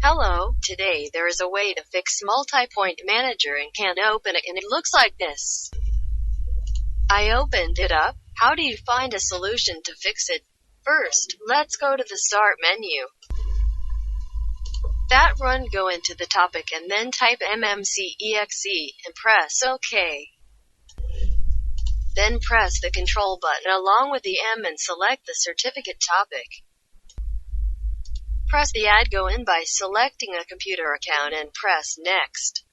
Hello, today there is a way to fix Multipoint Manager and can't open it and it looks like this. I opened it up. How do you find a solution to fix it? First, let's go to the Start menu. Go into the topic and then type MMCEXE and press OK. Then press the Control button along with the M and select the certificate topic. Press the Add Go In by selecting a computer account and press Next.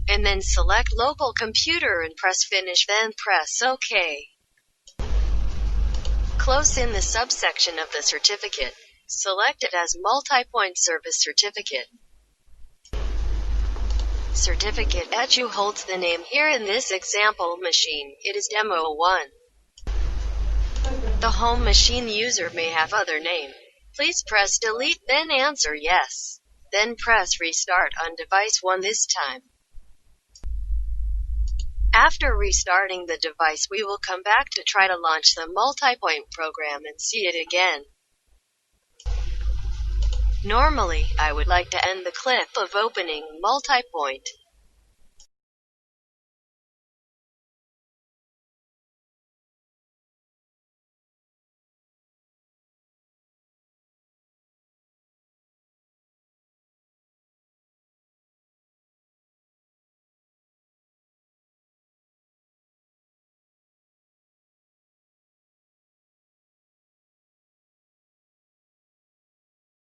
And then select Local Computer and press Finish, then press OK. Close in the subsection of the certificate. Select it as Multipoint Service Certificate. Certificate Edu holds the name here in this example machine. It is Demo 1. The home machine user may have other name. Please press Delete, then answer Yes. Then press Restart on device 1 this time. After restarting the device, we will come back to try to launch the Multipoint program and see it again. Normally, I would like to end the clip of opening Multipoint.